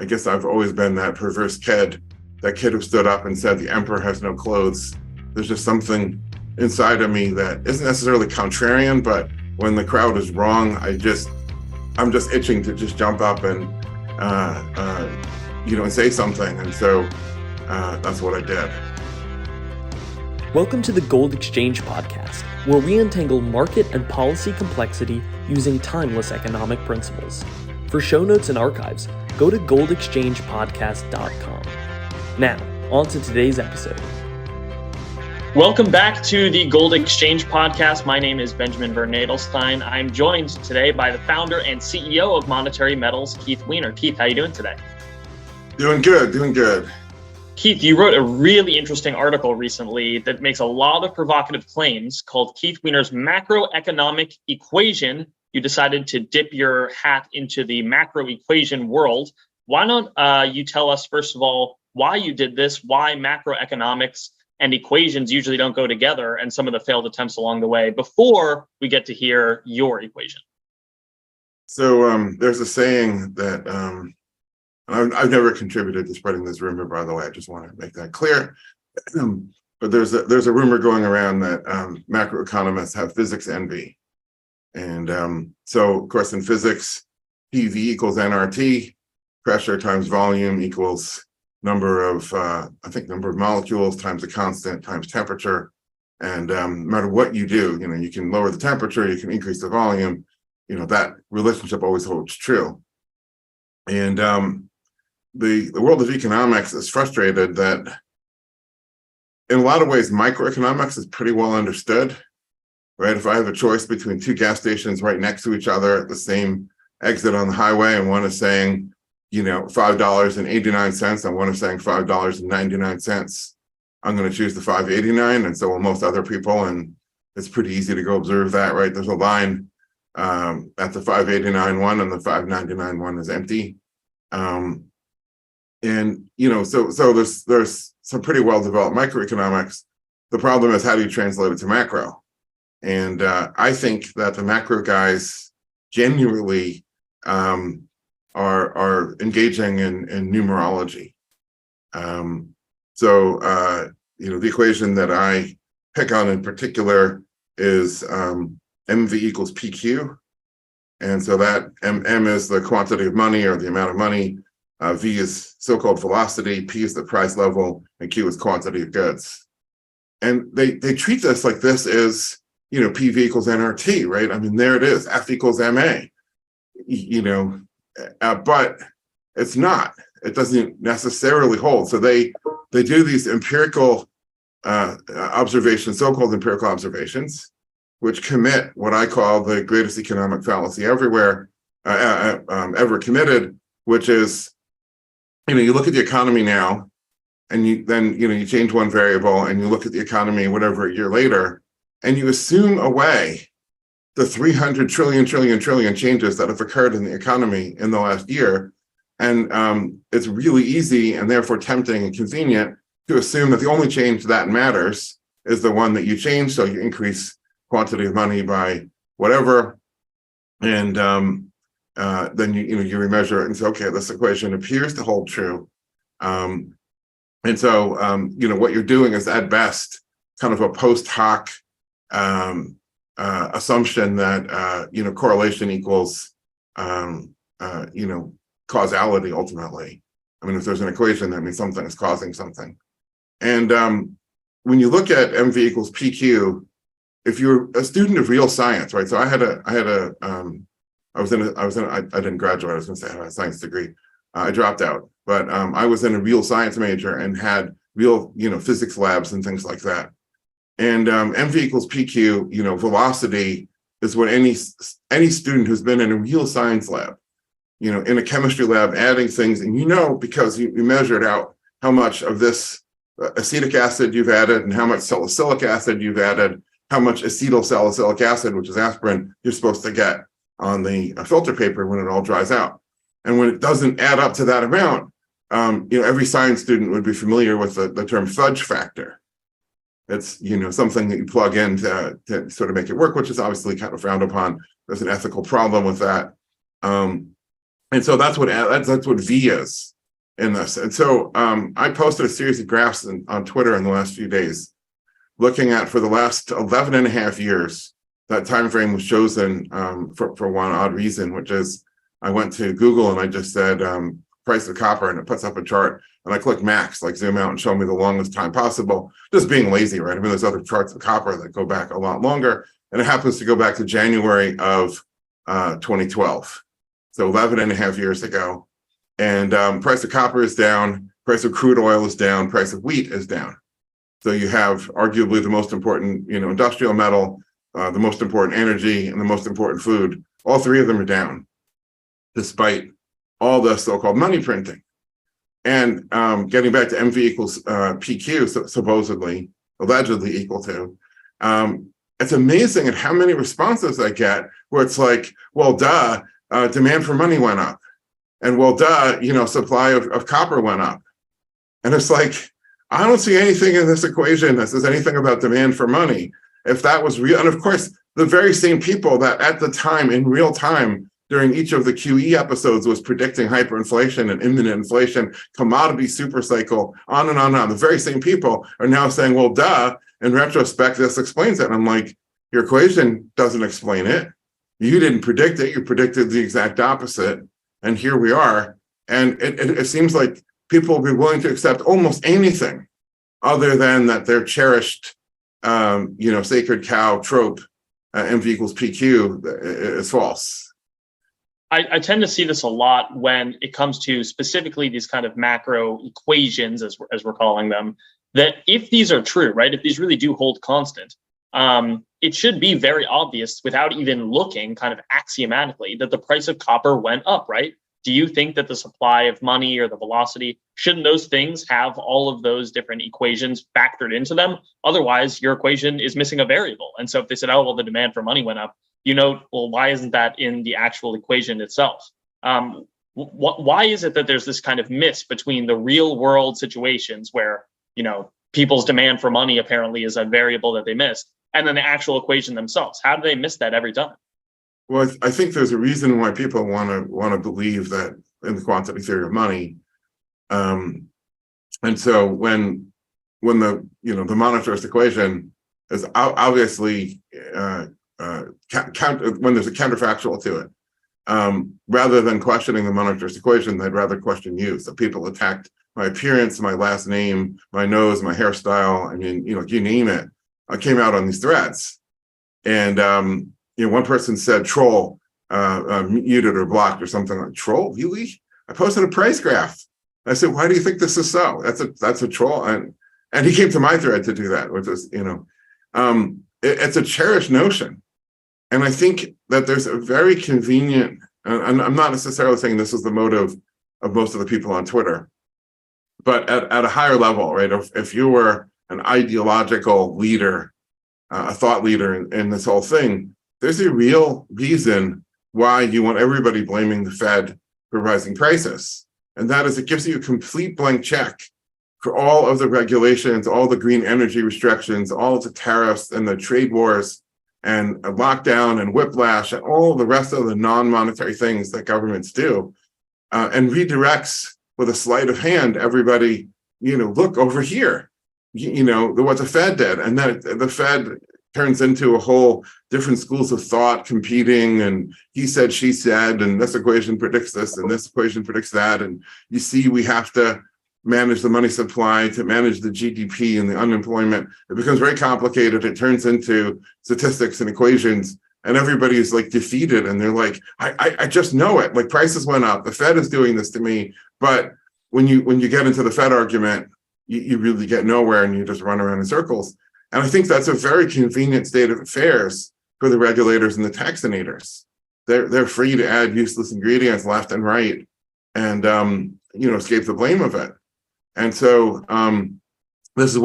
I guess I've always been that perverse kid, that kid who stood up and said the emperor has no clothes. There's just something inside of me that isn't necessarily contrarian, but when the crowd is wrong, I'm just itching to just jump up and and say something. And so that's what I did. Welcome to the Gold Exchange Podcast, where we untangle market and policy complexity using timeless economic principles. For show notes and archives, go to goldexchangepodcast.com. Now, on to today's episode. Welcome back to the Gold Exchange Podcast. My name is Benjamin Vernadelstein. I'm joined today by the founder and CEO of Monetary Metals, Keith Weiner. Keith, how are you doing today? Doing good. Keith, you wrote a really interesting article recently that makes a lot of provocative claims called Keith Weiner's Macroeconomic Equation. You decided to dip your hat into the macro equation world. Why don't you tell us, first of all, why you did this, why macroeconomics and equations usually don't go together, and some of the failed attempts along the way, before we get to hear your equation. So there's a saying that I've never contributed to spreading this rumor, by the way. I just want to make that clear. But there's a rumor going around that macroeconomists have physics envy. And so, of course, in physics, PV equals nRT, pressure times volume equals number of molecules times a constant times temperature. And no matter what you do, you can lower the temperature, you can increase the volume, that relationship always holds true. And the world of economics is frustrated that in a lot of ways, microeconomics is pretty well understood, right? If I have a choice between two gas stations right next to each other at the same exit on the highway, and one is saying, $5.89, and one is saying $5.99, I'm going to choose the $5.89, and so will most other people, and it's pretty easy to go observe that, right? There's a line at the $5.89 one, and the $5.99 one is empty. So there's some pretty well-developed microeconomics. The problem is, how do you translate it to macro? And I think that the macro guys genuinely are engaging in numerology. The equation that I pick on in particular is MV equals PQ. And so that M is the quantity of money, or the amount of money. V is so-called velocity, P is the price level, and Q is quantity of goods. And they treat this like this is, PV equals nRT, right? I mean, there it is, F equals MA, but it's not. It doesn't necessarily hold. So they do these empirical observations, so-called empirical observations, which commit what I call the greatest economic fallacy everywhere, ever committed, which is, you look at the economy now, and you change one variable, and you look at the economy whatever a year later, and you assume away the 300 trillion changes that have occurred in the economy in the last year. And it's really easy, and therefore tempting and convenient, to assume that the only change that matters is the one that you change. So you increase quantity of money by whatever, and then you remeasure it and say, okay, this equation appears to hold true. What you're doing is, at best, kind of a post hoc assumption that correlation equals causality ultimately. I mean, if there's an equation, that means something is causing something. And when you look at MV equals PQ, if you're a student of real science, right? So I didn't graduate. I was going to say I had a science degree. I dropped out, but I was in a real science major and had real, physics labs and things like that. And MV equals PQ, velocity is what any student who's been in a real science lab, in a chemistry lab, adding things, and because you measured out how much of this acetic acid you've added and how much salicylic acid you've added, how much acetyl salicylic acid, which is aspirin, you're supposed to get on the filter paper when it all dries out. And when it doesn't add up to that amount, every science student would be familiar with the term fudge factor. It's, something that you plug in to sort of make it work, which is obviously kind of frowned upon. There's an ethical problem with that. And so that's what V is in this. And so I posted a series of graphs on Twitter in the last few days, looking at for the last 11 and a half years. That time frame was chosen for one odd reason, which is I went to Google and I just said price of copper, and it puts up a chart. And I click max, like zoom out and show me the longest time possible, just being lazy, right? I mean, there's other charts of copper that go back a lot longer, and it happens to go back to January of 2012. So 11 and a half years ago. And price of copper is down, price of crude oil is down, price of wheat is down. So you have arguably the most important, industrial metal, the most important energy, and the most important food. All three of them are down, despite all the so-called money printing. And getting back to MV equals PQ, supposedly, allegedly equal to, it's amazing at how many responses I get where it's like, well, duh, demand for money went up. And well, duh, supply of copper went up. And it's like, I don't see anything in this equation that says anything about demand for money. If that was real, and of course, the very same people that at the time, in real time, during each of the QE episodes was predicting hyperinflation and imminent inflation, commodity super cycle, on and on and on. The very same people are now saying, well, duh, in retrospect, this explains it. And I'm like, your equation doesn't explain it. You didn't predict it. You predicted the exact opposite. And here we are. And it seems like people will be willing to accept almost anything other than that their cherished, sacred cow trope, MV equals PQ, is false. I tend to see this a lot when it comes to specifically these kind of macro equations, as we're calling them, that if these are true, right, if these really do hold constant, it should be very obvious without even looking kind of axiomatically that the price of copper went up, right? Do you think that the supply of money or the velocity, shouldn't those things have all of those different equations factored into them? Otherwise, your equation is missing a variable. And so if they said, oh, well, the demand for money went up, well, why isn't that in the actual equation itself? Why is it that there's this kind of miss between the real world situations where, people's demand for money apparently is a variable that they missed, and then the actual equation themselves? How do they miss that every time? Well, I think there's a reason why people want to believe that in the quantity theory of money. And so when the monetarist equation is obviously when there's a counterfactual to it, rather than questioning the monetarist equation, they'd rather question you. So people attacked my appearance, my last name, my nose, my hairstyle. I mean, you name it. I came out on these threads, and one person said troll, muted or blocked or something like troll. Really? I posted a price graph. I said, why do you think this is so? That's a troll, and he came to my thread to do that, which is it's a cherished notion. And I think that there's a very convenient, and I'm not necessarily saying this is the motive of most of the people on Twitter, but at a higher level, right? If you were an ideological leader, a thought leader in this whole thing, there's a real reason why you want everybody blaming the Fed for rising prices. And that is, it gives you a complete blank check for all of the regulations, all the green energy restrictions, all of the tariffs and the trade wars and lockdown and whiplash and all the rest of the non-monetary things that governments do, and redirects with a sleight of hand everybody, look over here, what the Fed did. And then the Fed turns into a whole different schools of thought competing, and he said, she said, and this equation predicts this and this equation predicts that. And you see, we have to manage the money supply to manage the GDP and the unemployment. It becomes very complicated. It turns into statistics and equations, and everybody is like defeated. And they're like, I just know it. Like, prices went up. The Fed is doing this to me. But when you get into the Fed argument, you really get nowhere, and you just run around in circles. And I think that's a very convenient state of affairs for the regulators and the taxinators. They're free to add useless ingredients left and right, and escape the blame of it. And so this is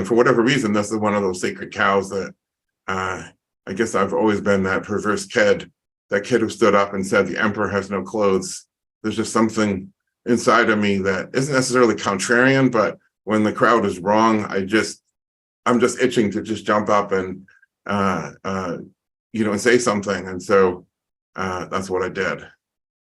for whatever reason, this is one of those sacred cows that I guess I've always been that perverse kid, that kid who stood up and said the emperor has no clothes. There's just something inside of me that isn't necessarily contrarian, but when the crowd is wrong, I'm just itching to just jump up and and say something. And so that's what I did.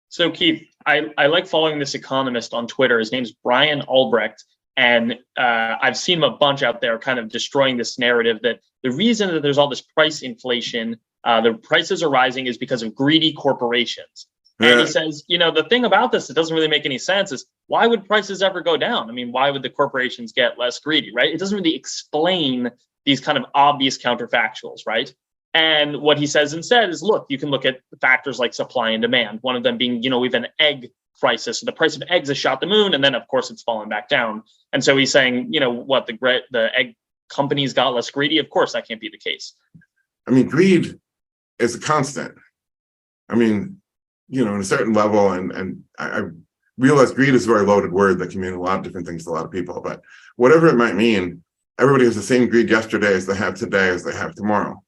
So Keith, I like following this economist on Twitter. His name's Brian Albrecht. And I've seen him a bunch out there kind of destroying this narrative that the reason that there's all this price inflation, the prices are rising, is because of greedy corporations. And he says, the thing about this that doesn't really make any sense is, why would prices ever go down? I mean, why would the corporations get less greedy, right? It doesn't really explain these kind of obvious counterfactuals, right? And what he says instead is, look, you can look at factors like supply and demand. One of them being, we've an egg crisis. So the price of eggs has shot the moon, and then of course it's fallen back down. And so he's saying, what, the egg companies got less greedy? Of course that can't be the case. I mean, greed is a constant. I mean, in a certain level, and I realize greed is a very loaded word that can mean a lot of different things to a lot of people, but whatever it might mean, everybody has the same greed yesterday as they have today as they have tomorrow.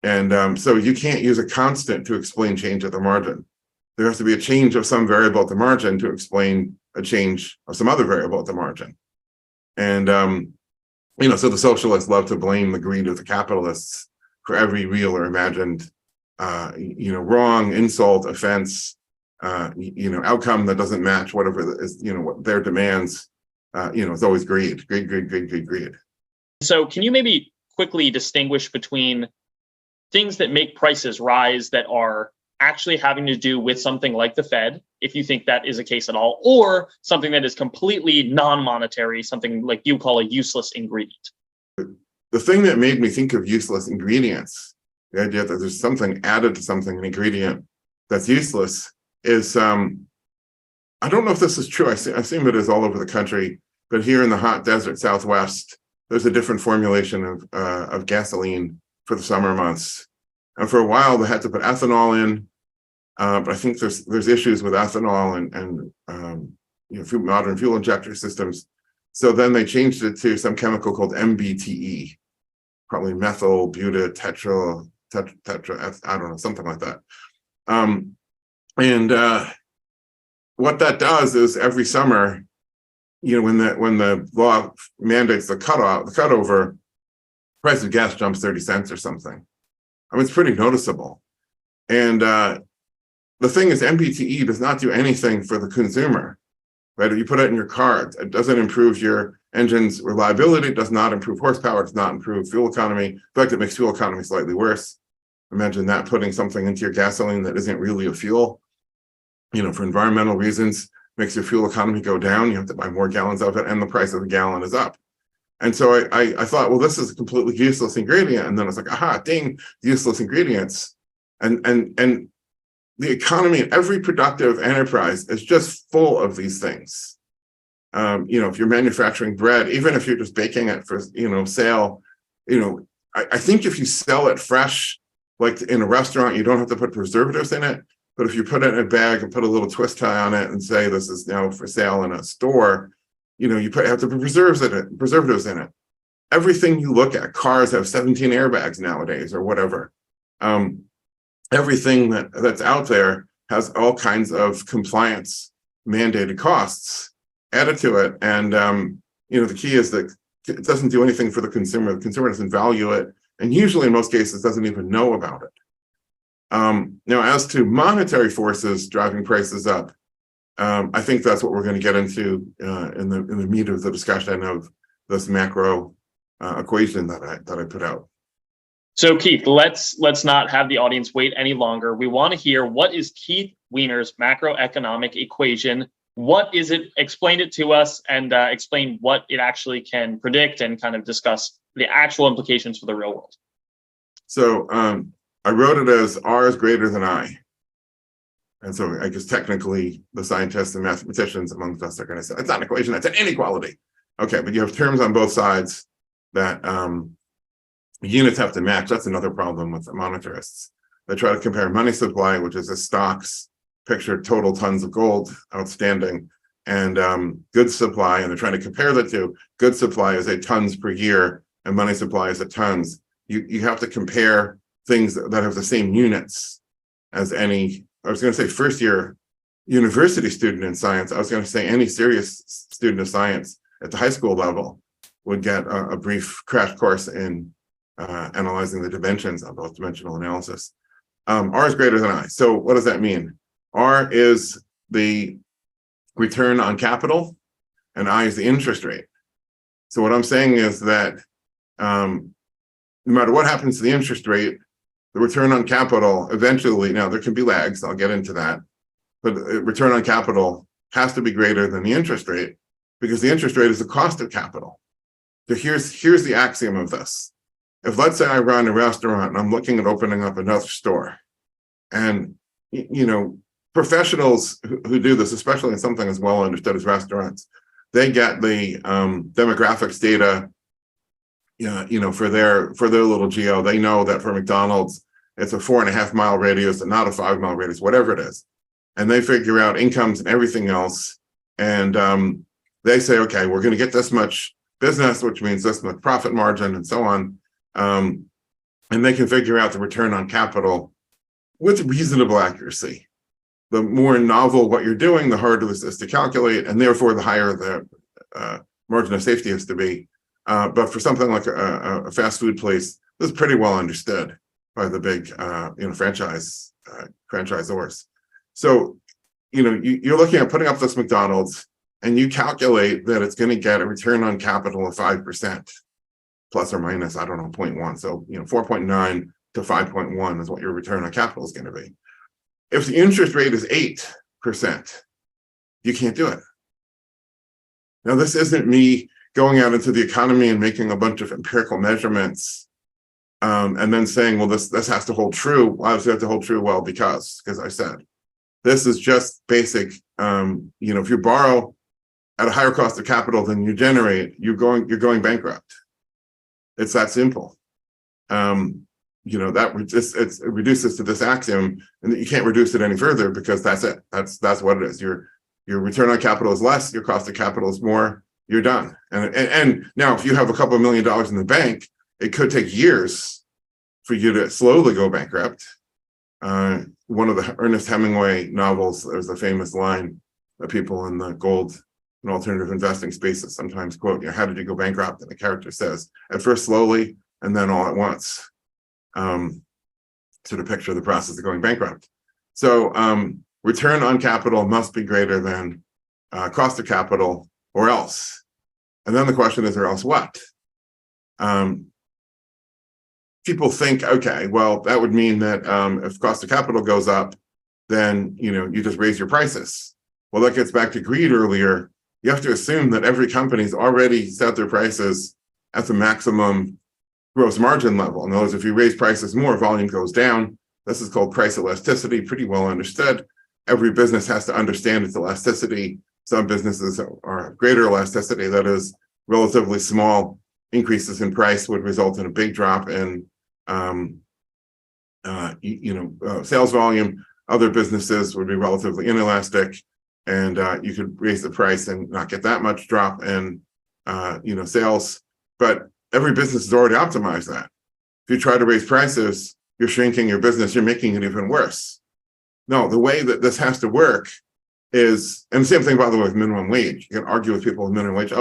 And so you can't use a constant to explain change at the margin. There has to be a change of some variable at the margin to explain a change of some other variable at the margin. And, so the socialists love to blame the greed of the capitalists for every real or imagined, wrong, insult, offense, outcome that doesn't match whatever is, what their demands. It's always greed. So can you maybe quickly distinguish between things that make prices rise that are actually having to do with something like the Fed, if you think that is a case at all, or something that is completely non-monetary, something like you call a useless ingredient? The thing that made me think of useless ingredients, the idea that there's something added to something, an ingredient that's useless, is I don't know if this is true. I've seen it is all over the country, but here in the hot desert Southwest, there's a different formulation of gasoline for the summer months. And for a while, they had to put ethanol in, but I think there's issues with ethanol and modern fuel injector systems. So then they changed it to some chemical called MBTE, probably methyl butyl tetra, I don't know, something like that. What that does is every summer, when the law mandates the cutover, price of gas jumps 30 cents or something. I mean, it's pretty noticeable. And the thing is, MBTE does not do anything for the consumer, right? If you put it in your car, it doesn't improve your engine's reliability, it does not improve horsepower, it does not improve fuel economy. In fact, it makes fuel economy slightly worse. Imagine that, putting something into your gasoline that isn't really a fuel, for environmental reasons, makes your fuel economy go down. You have to buy more gallons of it, and the price of the gallon is up. And so I thought, well, this is a completely useless ingredient. And then I was like, aha, ding, useless ingredients. And the economy, every productive enterprise is just full of these things. If you're manufacturing bread, even if you're just baking it for, sale, I think if you sell it fresh, like in a restaurant, you don't have to put preservatives in it. But if you put it in a bag and put a little twist tie on it and say this is now for sale in a store, you have to put preservatives in it. Everything you look at, cars have 17 airbags nowadays or whatever. Everything that's out there has all kinds of compliance mandated costs added to it. And, the key is that it doesn't do anything for the consumer. The consumer doesn't value it. And usually in most cases doesn't even know about it. Now, as to monetary forces driving prices up, I think that's what we're going to get into in the meat of the discussion of this macro equation that I put out. So Keith, let's not have the audience wait any longer. We want to hear, what is Keith Weiner's macroeconomic equation? What is it? Explain it to us, and explain what it actually can predict, and kind of discuss the actual implications for the real world. So I wrote it as R is greater than I. And so I guess technically the scientists and mathematicians amongst us are going to say, it's not an equation, that's an inequality. Okay, but you have terms on both sides that units have to match. That's another problem with the monetarists. They try to compare money supply, which is a stocks, picture total tons of gold outstanding, and goods supply, and they're trying to compare the two. Goods supply is a tons per year, and money supply is a tons. You have to compare things that have the same units as any, I was going to say first year university student in science. I was going to say any serious student of science at the high school level would get a brief crash course in analyzing the dimensions of both dimensional analysis. R is greater than I. So what does that mean? R is the return on capital, and I is the interest rate. So what I'm saying is that no matter what happens to the interest rate, the return on capital eventually, now there can be lags, I'll get into that, but return on capital has to be greater than the interest rate, because the interest rate is the cost of capital. So here's the axiom of this. If, let's say, I run a restaurant and I'm looking at opening up another store, and professionals who do this, especially in something as well understood as restaurants, they get the demographics data, for their little geo. They know that for McDonald's, it's a 4.5 mile radius and not a 5 mile radius, whatever it is. And they figure out incomes and everything else. And they say, okay, we're going to get this much business, which means this much profit margin and so on. And they can figure out the return on capital with reasonable accuracy. The more novel what you're doing, the harder this is to calculate, and therefore the higher the margin of safety has to be. But for something like a fast food place, this is pretty well understood by the big franchisors. So you're looking at putting up this McDonald's, and you calculate that it's going to get a return on capital of 5%, plus or minus, I don't know, 0.1. So 4.9 to 5.1 is what your return on capital is going to be. If the interest rate is 8%, you can't do it. Now, this isn't me going out into the economy and making a bunch of empirical measurements and then saying, well, this has to hold true. Why does it have to hold true? Well, because I said, this is just basic. If you borrow at a higher cost of capital than you generate, you're going bankrupt. It's that simple. It reduces to this axiom, and that you can't reduce it any further, because that's it. That's what it is. Your return on capital is less, your cost of capital is more, you're done. And now, if you have a couple of $1 million in the bank, it could take years for you to slowly go bankrupt. One of the Ernest Hemingway novels, there's a famous line that people in the gold and alternative investing spaces sometimes quote, how did you go bankrupt? And the character says, at first slowly, and then all at once. To picture the process of going bankrupt. So return on capital must be greater than cost of capital, or else. And then the question is, or else what? People think, okay, well, that would mean that if cost of capital goes up, then you just raise your prices. Well, that gets back to greed earlier. You have to assume that every company's already set their prices at the maximum gross margin level. In other words, if you raise prices more, volume goes down. This is called price elasticity, pretty well understood. Every business has to understand its elasticity. Some businesses are greater elasticity, that is, relatively small increases in price would result in a big drop in sales volume. Other businesses would be relatively inelastic, and you could raise the price and not get that much drop in sales. But every business has already optimized that. If you try to raise prices, you're shrinking your business, you're making it even worse. No, the way that this has to work is, and the same thing, by the way, with minimum wage. You can argue with people with minimum wage,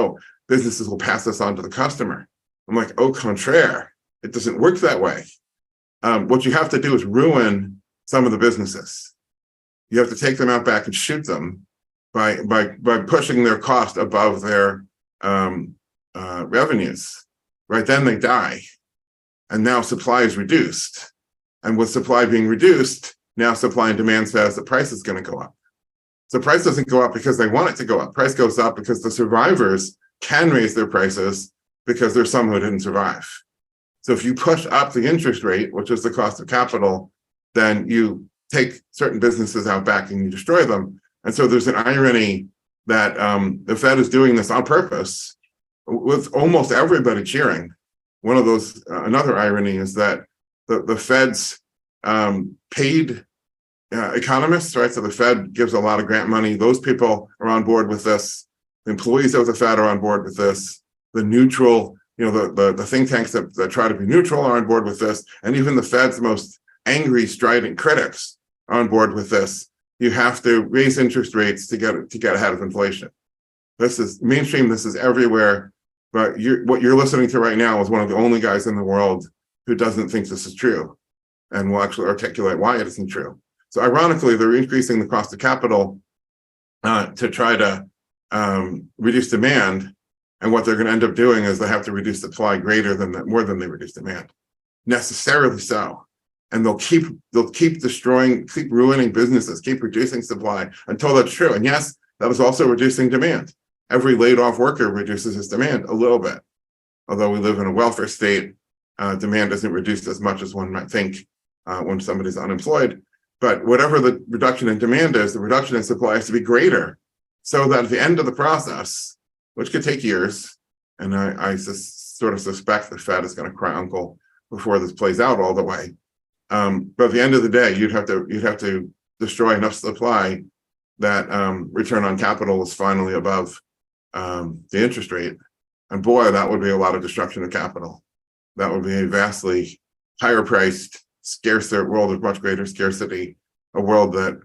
businesses will pass this on to the customer. I'm like, au contraire, it doesn't work that way. What you have to do is ruin some of the businesses. You have to take them out back and shoot them by pushing their cost above their revenues. Right, then they die, and now supply is reduced. And with supply being reduced, now supply and demand says the price is going to go up. So price doesn't go up because they want it to go up. Price goes up because the survivors can raise their prices because there's some who didn't survive. So if you push up the interest rate, which is the cost of capital, then you take certain businesses out back and you destroy them. And so there's an irony that the Fed is doing this on purpose, with almost everybody cheering. One of those, another irony is that the Fed's paid economists, right? So the Fed gives a lot of grant money. Those people are on board with this. The employees of the Fed are on board with this. The neutral, the think tanks that try to be neutral are on board with this. And even the Fed's most angry, strident critics are on board with this. You have to raise interest rates to get ahead of inflation. This is mainstream. This is everywhere. But what you're listening to right now is one of the only guys in the world who doesn't think this is true, and will actually articulate why it isn't true. So ironically, they're increasing the cost of capital to try to reduce demand. And what they're going to end up doing is they have to reduce supply greater than that, more than they reduce demand, necessarily so. And they'll keep destroying, keep ruining businesses, keep reducing supply until that's true. And yes, that was also reducing demand. Every laid off worker reduces his demand a little bit. Although we live in a welfare state, demand isn't reduced as much as one might think when somebody's unemployed. But whatever the reduction in demand is, the reduction in supply has to be greater, so that at the end of the process, which could take years, and I sort of suspect the Fed is going to cry uncle before this plays out all the way. But at the end of the day, you'd have to destroy enough supply that return on capital is finally above the interest rate. And boy, that would be a lot of destruction of capital. That would be a vastly higher priced, scarcer world of much greater scarcity, a world that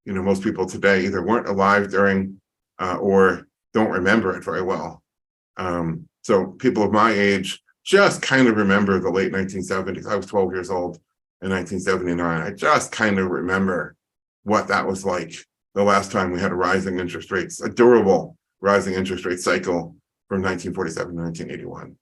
most people today either weren't alive during or don't remember it very well. So people of my age just kind of remember the late 1970s. I was 12 years old in 1979. I just kind of remember what that was like the last time we had a rising interest rates, a durable rising interest rate cycle from 1947 to 1981.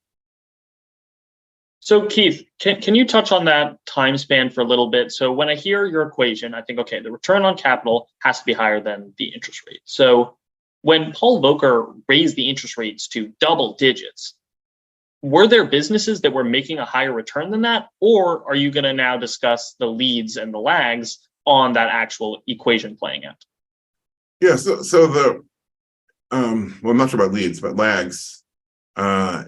So Keith, can you touch on that time span for a little bit? So when I hear your equation, I think, okay, the return on capital has to be higher than the interest rate. So when Paul Volcker raised the interest rates to double digits, were there businesses that were making a higher return than that? Or are you going to now discuss the leads and the lags on that actual equation playing out? Yeah, so the, well, I'm not sure about leads, but lags, are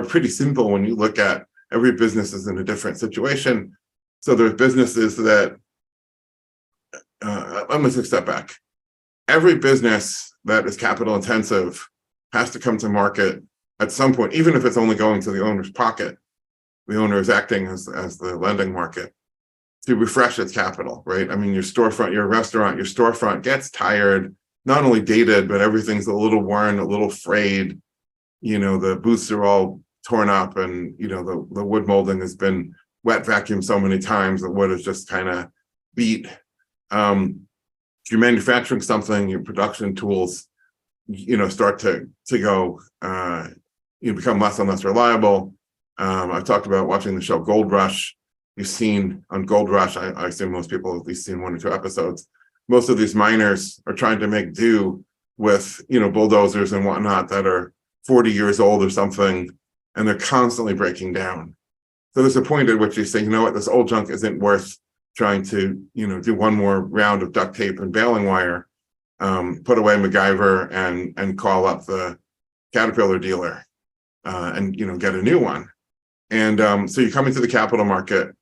pretty simple when you look at every business is in a different situation. So there's businesses that, I'm going to take a step back. Every business that is capital intensive has to come to market at some point, even if it's only going to the owner's pocket. The owner is acting as the lending market to refresh its capital, right? I mean, your storefront, your restaurant, your storefront gets tired, not only dated, but everything's a little worn, a little frayed. The booths are all torn up, and the wood molding has been wet vacuumed so many times that wood is just kind of beat. If you're manufacturing something, your production tools, start to go, become less and less reliable. I've talked about watching the show Gold Rush. You've seen on Gold Rush, I assume most people have at least seen 1 or 2 episodes. Most of these miners are trying to make do with, bulldozers and whatnot that are 40 years old or something, and they're constantly breaking down. So there's a point at which you say, this old junk isn't worth trying to, do one more round of duct tape and baling wire, put away MacGyver and call up the Caterpillar dealer and, get a new one. And so you come into the capital market,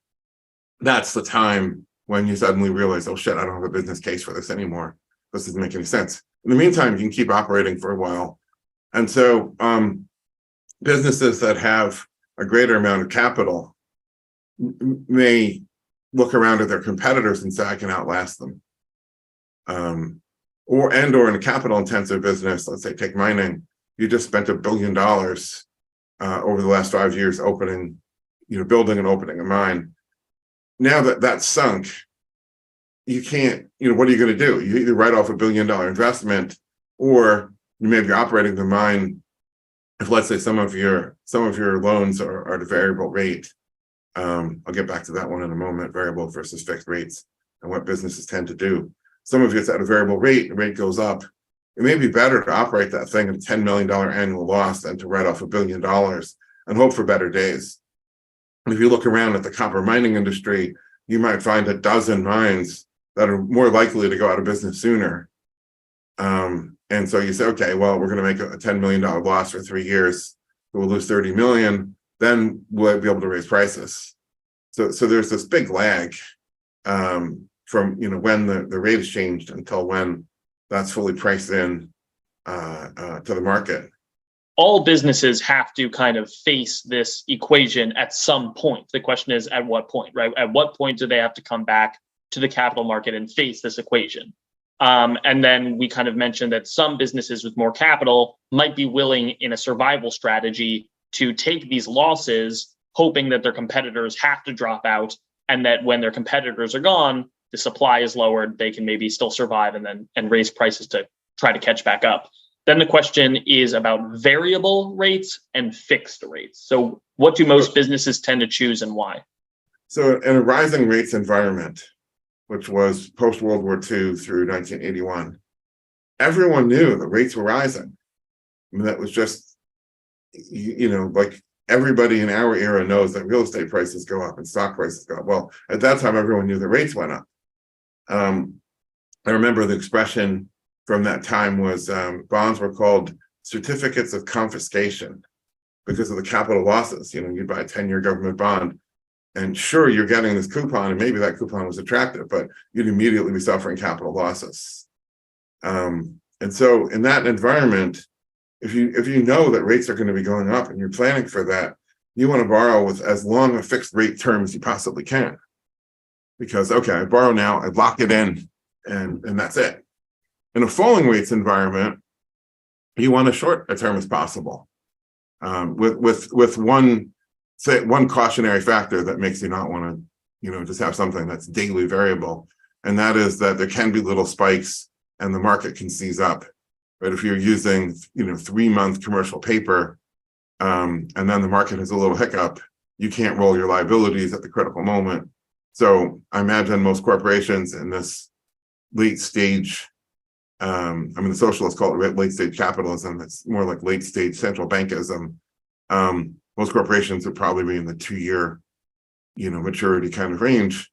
that's the time when you suddenly realize, oh shit, I don't have a business case for this anymore. This doesn't make any sense. In the meantime, you can keep operating for a while. And so businesses that have a greater amount of capital may look around at their competitors and say, I can outlast them. Or in a capital intensive business, let's say take mining, you just spent $1 billion over the last 5 years building and opening a mine. Now that that's sunk, you can't, what are you going to do? You either write off $1 billion investment, or you may be operating the mine. If let's say some of your loans are at a variable rate, I'll get back to that one in a moment, variable versus fixed rates and what businesses tend to do. Some of it's at a variable rate, the rate goes up. It may be better to operate that thing at a $10 million annual loss than to write off $1 billion and hope for better days. And if you look around at the copper mining industry, you might find a dozen mines that are more likely to go out of business sooner. And so you say, okay, well, we're going to make a $10 million loss for 3 years. We'll lose 30 million. Then we'll be able to raise prices. So there's this big lag from when the rate is changed until when that's fully priced in to the market. All businesses have to kind of face this equation at some point. The question is, at what point, right? At what point do they have to come back to the capital market and face this equation? And then we kind of mentioned that some businesses with more capital might be willing in a survival strategy to take these losses, hoping that their competitors have to drop out, and that when their competitors are gone, the supply is lowered, they can maybe still survive and raise prices to try to catch back up. Then the question is about variable rates and fixed rates. So what do most businesses tend to choose and why? So in a rising rates environment, which was post-World War II through 1981, everyone knew the rates were rising. I mean, that was just, like everybody in our era knows that real estate prices go up and stock prices go up. Well, at that time, everyone knew the rates went up. I remember the expression from that time was bonds were called certificates of confiscation because of the capital losses. You'd buy a 10-year government bond, and sure, you're getting this coupon, and maybe that coupon was attractive, but you'd immediately be suffering capital losses. And so in that environment, if you know that rates are going to be going up and you're planning for that, you want to borrow with as long a fixed rate term as you possibly can. Because, okay, I borrow now, I lock it in, and that's it. In a falling rates environment, you want as short a term as possible. With one cautionary factor that makes you not want to, just have something that's daily variable. And that is that there can be little spikes and the market can seize up. But if you're using, 3-month commercial paper, and then the market has a little hiccup, you can't roll your liabilities at the critical moment. So I imagine most corporations in this late stage, the socialists call it late stage capitalism. It's more like late stage central bankism. Most corporations would probably be in the 2-year, maturity kind of range,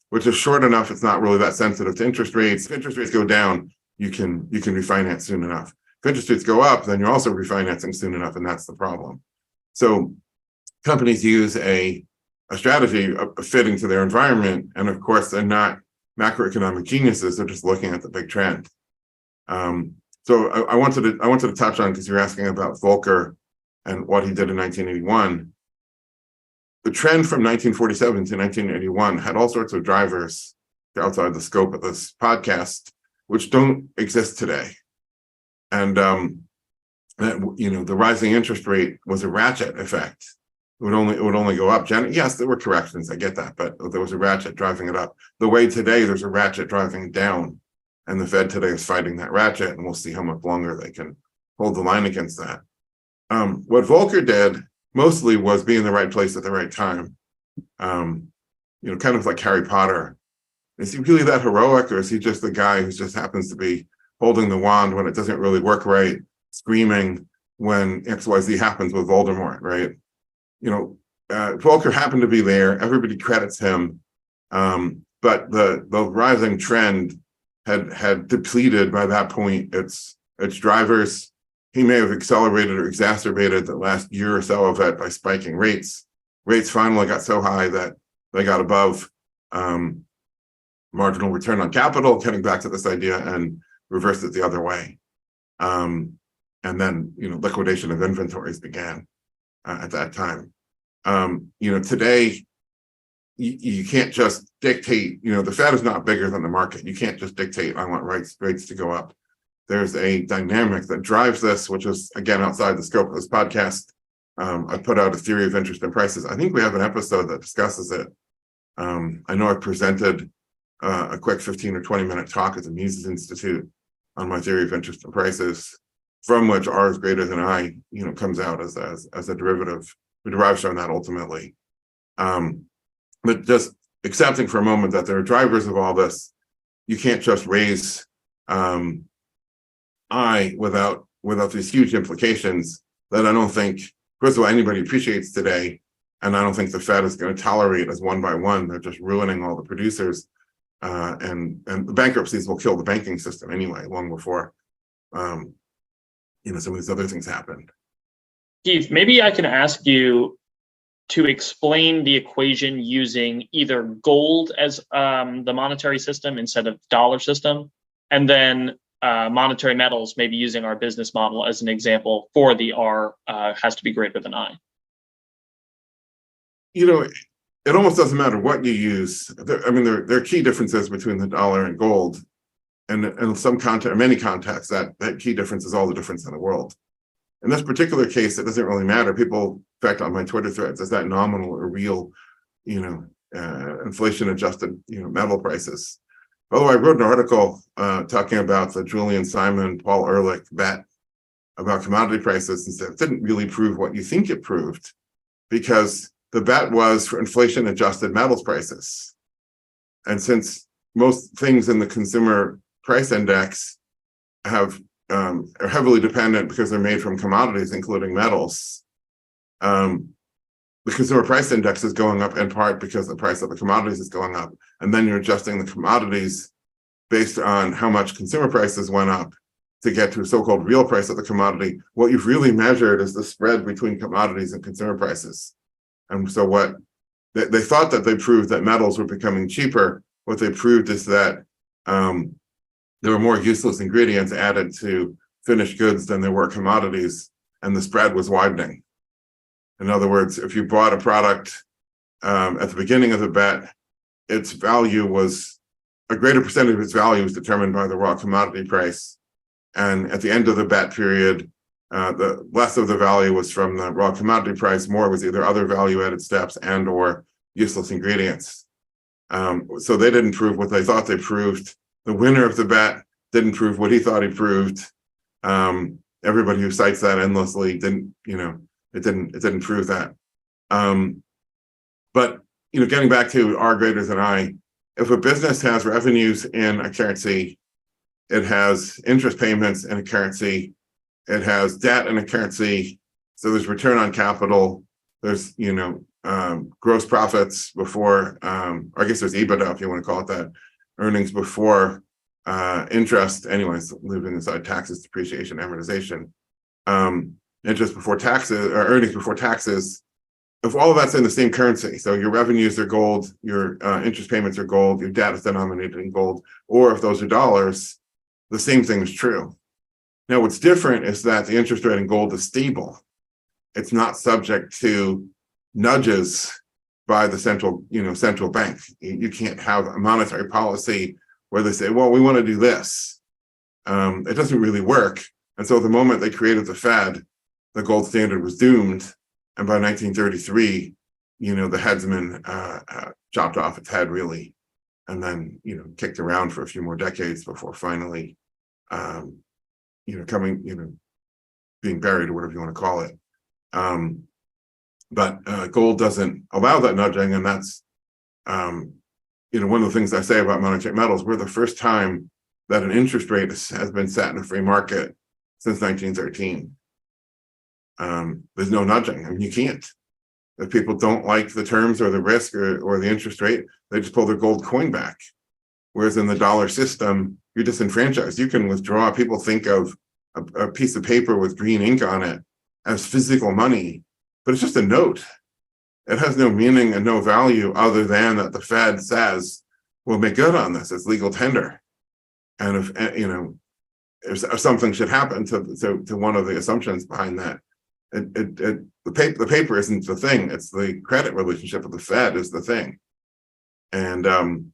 which is short enough. It's not really that sensitive to interest rates. If interest rates go down, you can refinance soon enough. If interest rates go up, then you're also refinancing soon enough, and that's the problem. So companies use a strategy of fitting to their environment, and of course, they're not macroeconomic geniuses. They're just looking at the big trend. So I wanted to touch on, because you're asking about Volcker and what he did in 1981. The trend from 1947 to 1981 had all sorts of drivers outside the scope of this podcast, which don't exist today. And the rising interest rate was a ratchet effect. It would only go up. Yes, there were corrections, I get that, but there was a ratchet driving it up. The way today, there's a ratchet driving it down, and the Fed today is fighting that ratchet, and we'll see how much longer they can hold the line against that. What Volcker did mostly was be in the right place at the right time. Kind of like Harry Potter. Is he really that heroic, or is he just the guy who just happens to be holding the wand when it doesn't really work right, screaming when XYZ happens with Voldemort, right? Volcker happened to be there. Everybody credits him, but the rising trend had depleted by that point its drivers. He may have accelerated or exacerbated the last year or so of it by spiking rates. Rates finally got so high that they got above marginal return on capital, getting back to this idea, and reversed it the other way. And then, liquidation of inventories began at that time. Today, you can't just dictate, the Fed is not bigger than the market. You can't just dictate, I want rates to go up. There's a dynamic that drives this, which is, again, outside the scope of this podcast. I put out a theory of interest and prices. I think we have an episode that discusses it. I know I presented a quick 15 or 20-minute talk at the Mises Institute on my theory of interest and prices, from which R is greater than I, comes out as a derivative. It derives from that ultimately. But just accepting for a moment that there are drivers of all this, you can't just raise I without these huge implications that I don't think, first of all, anybody appreciates today. And I don't think the Fed is going to tolerate as one by one. They're just ruining all the producers. And the bankruptcies will kill the banking system anyway, long before some of these other things happen. Keith, maybe I can ask you to explain the equation using either gold as the monetary system instead of dollar system, and then monetary metals, maybe using our business model as an example for the R has to be greater than I. It almost doesn't matter what you use. There are key differences between the dollar and gold. And in some context, many contexts, that key difference is all the difference in the world. In this particular case, it doesn't really matter. People, in fact, on my Twitter threads, is that nominal or real? inflation-adjusted, metal prices. By the way, I wrote an article talking about the Julian Simon, Paul Ehrlich bet about commodity prices, and said it didn't really prove what you think it proved, because the bet was for inflation-adjusted metals prices. And since most things in the consumer price index are heavily dependent because they're made from commodities, including metals, the consumer price index is going up in part because the price of the commodities is going up. And then you're adjusting the commodities based on how much consumer prices went up to get to a so-called real price of the commodity. What you've really measured is the spread between commodities and consumer prices. And so what they thought that they proved that metals were becoming cheaper. What they proved is that there were more useless ingredients added to finished goods than there were commodities, and the spread was widening. In other words, if you bought a product at the beginning of the bet, its value was a greater percentage of its value was determined by the raw commodity price. And at the end of the bet period, the less of the value was from the raw commodity price, more was either other value-added steps and or useless ingredients. So they didn't prove what they thought they proved. The winner of the bet didn't prove what he thought he proved. Everybody who cites that endlessly didn't, it didn't prove that. But getting back to R greater than I, if a business has revenues in a currency, it has interest payments in a currency, it has debt in a currency, so there's return on capital, there's gross profits before, or I guess there's EBITDA if you want to call it that, earnings before interest, anyways, leaving aside taxes, depreciation, amortization, interest before taxes, or earnings before taxes. If all of that's in the same currency, so your revenues are gold, your interest payments are gold, your debt is denominated in gold, or if those are dollars, the same thing is true. Now, what's different is that the interest rate in gold is stable. It's not subject to nudges by the central bank. You can't have a monetary policy where they say, well, we want to do this. It doesn't really work. And so the moment they created the Fed, the gold standard was doomed. And by 1933, the headsman chopped off its head, really, and then, kicked around for a few more decades before finally, being buried, or whatever you want to call it. But gold doesn't allow that nudging, and that's, one of the things I say about monetary metals. We're the first time that an interest rate has been set in a free market since 1913. There's no nudging. I mean, you can't. If people don't like the terms or the risk or the interest rate, they just pull their gold coin back. Whereas in the dollar system, you're disenfranchised. You can withdraw. People think of a piece of paper with green ink on it as physical money, but it's just a note. It has no meaning and no value other than that the Fed says, we'll make good on this. It's legal tender. And if something should happen to one of the assumptions behind that, the paper isn't the thing. It's the credit relationship of the Fed is the thing. And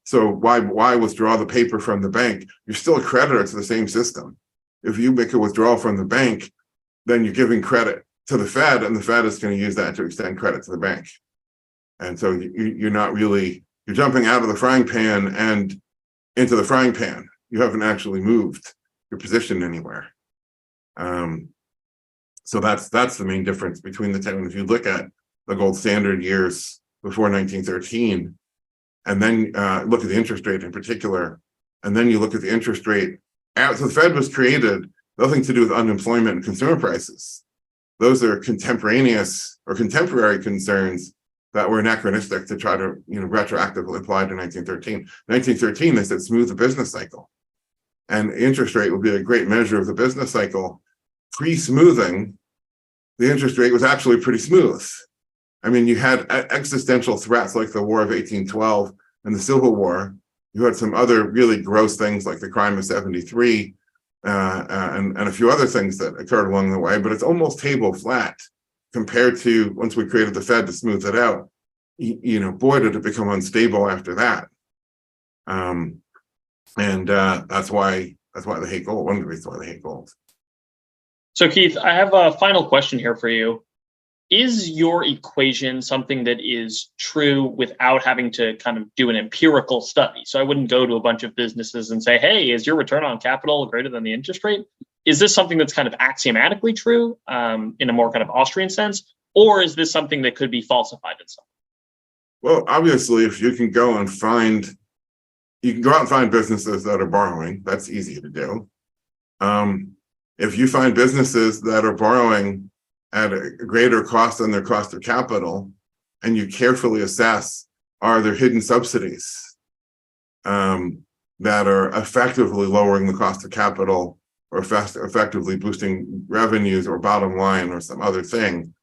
so why withdraw the paper from the bank? You're still a creditor to the same system. If you make a withdrawal from the bank, then you're giving credit to the Fed, and the Fed is going to use that to extend credit to the bank. And so you're jumping out of the frying pan and into the frying pan. You haven't actually moved your position anywhere. So that's the main difference between the two. And if you look at the gold standard years before 1913, and then look at the interest rate in particular, and then you look at the interest rate after the Fed was created, nothing to do with unemployment and consumer prices. Those are contemporaneous or contemporary concerns that were anachronistic to try to retroactively apply to 1913. 1913, they said smooth the business cycle. And interest rate would be a great measure of the business cycle. Pre-smoothing, the interest rate was actually pretty smooth. I mean, you had existential threats like the War of 1812 and the Civil War. You had some other really gross things like the Crime of 73 and a few other things that occurred along the way, but it's almost table flat compared to once we created the Fed to smooth it out. Boy, did it become unstable after that. That's why they hate gold. One of the reasons why they hate gold. So Keith, I have a final question here for you. Is your equation something that is true without having to kind of do an empirical study? So I wouldn't go to a bunch of businesses and say, hey, is your return on capital greater than the interest rate? Is this something that's kind of axiomatically true in a more kind of Austrian sense? Or is this something that could be falsified in some way? Well, obviously, if you can go and find, you can go out and find businesses that are borrowing, that's easy to do. If you find businesses that are borrowing at a greater cost than their cost of capital, and you carefully assess, are there hidden subsidies that are effectively lowering the cost of capital or effectively boosting revenues or bottom line or some other thing?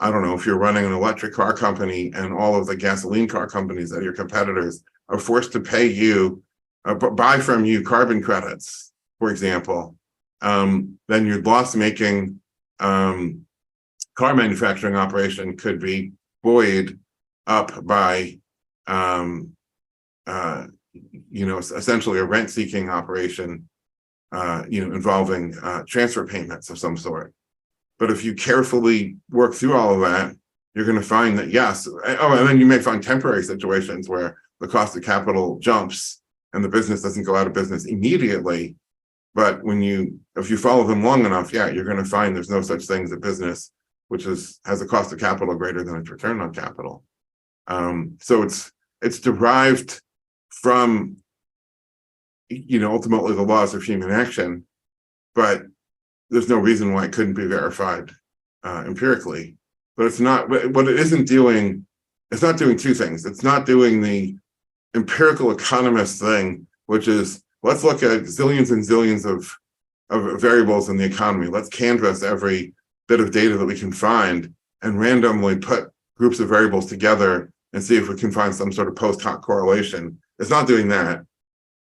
I don't know, if you're running an electric car company and all of the gasoline car companies that are your competitors are forced to pay you, buy from you carbon credits, for example, then your loss-making car manufacturing operation could be buoyed up by, essentially a rent-seeking operation, involving transfer payments of some sort. But if you carefully work through all of that, you're going to find that, yes. Oh, and then you may find temporary situations where the cost of capital jumps and the business doesn't go out of business immediately. But if you follow them long enough, yeah, you're going to find there's no such thing as a business which has a cost of capital greater than its return on capital. So it's derived from, ultimately the laws of human action, but there's no reason why it couldn't be verified empirically. But it's not, what it isn't doing, it's not doing two things. It's not doing the empirical economist thing, which is, let's look at zillions and zillions of variables in the economy. Let's canvass every bit of data that we can find and randomly put groups of variables together and see if we can find some sort of post hoc correlation. It's not doing that.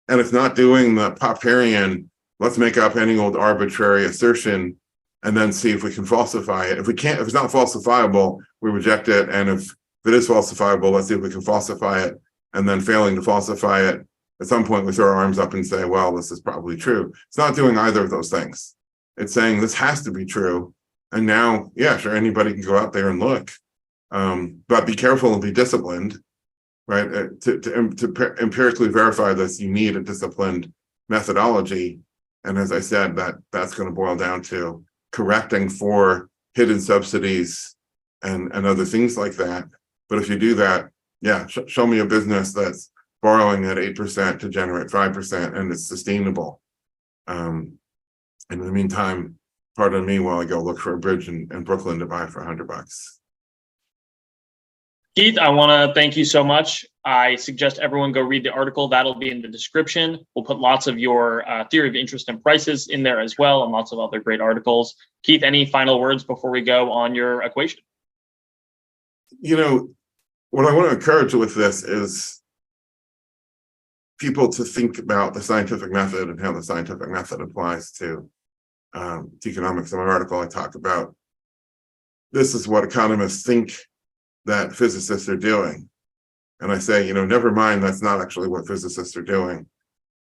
And it's not doing the Popperian, let's make up any old arbitrary assertion and then see if we can falsify it. If it's not falsifiable, we reject it. And if it is falsifiable, let's see if we can falsify it. And then failing to falsify it, at some point we throw our arms up and say, well, this is probably true. It's not doing either of those things. It's saying this has to be true. And now, yeah, sure, anybody can go out there and look. But be careful and be disciplined, right? To empirically verify this, you need a disciplined methodology. And as I said, that's going to boil down to correcting for hidden subsidies and other things like that. But if you do that, yeah, show me a business that's borrowing at 8% to generate 5% and it's sustainable. In the meantime, pardon me while I go look for a bridge in Brooklyn to buy for $100. Keith, I want to thank you so much. I suggest everyone go read the article. That'll be in the description. We'll put lots of your theory of interest and prices in there as well, and lots of other great articles. Keith, any final words before we go on your equation? What I want to encourage with this is people to think about the scientific method and how the scientific method applies to economics. In my article, I talk about this is what economists think that physicists are doing. And I say, never mind, that's not actually what physicists are doing.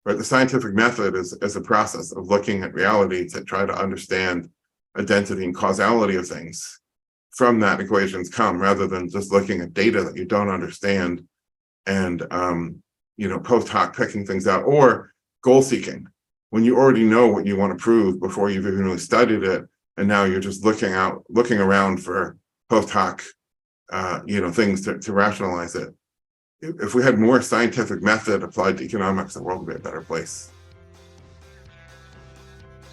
Right? The scientific method is a process of looking at reality to try to understand identity and causality of things. From that, equations come, rather than just looking at data that you don't understand and post hoc picking things out, or goal seeking when you already know what you want to prove before you've even really studied it, and now you're just looking around for post hoc things to rationalize it. If we had more scientific method applied to economics, the world would be a better place.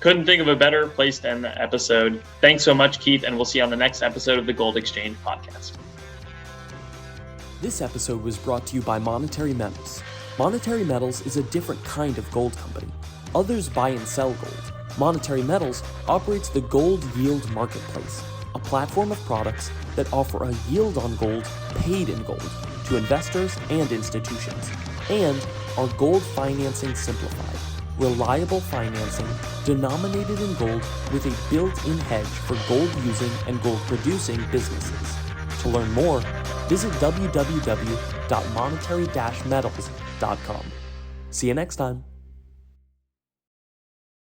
Couldn't think of a better place to end the episode. Thanks so much, Keith, and we'll see you on the next episode of the Gold Exchange podcast. This episode was brought to you by Monetary Metals. Monetary Metals is a different kind of gold company. Others buy and sell gold. Monetary Metals operates the Gold Yield Marketplace, a platform of products that offer a yield on gold paid in gold to investors and institutions, and are gold financing simplified, reliable financing denominated in gold with a built-in hedge for gold-using and gold-producing businesses. To learn more, visit www.monetary-metals.com. See you next time.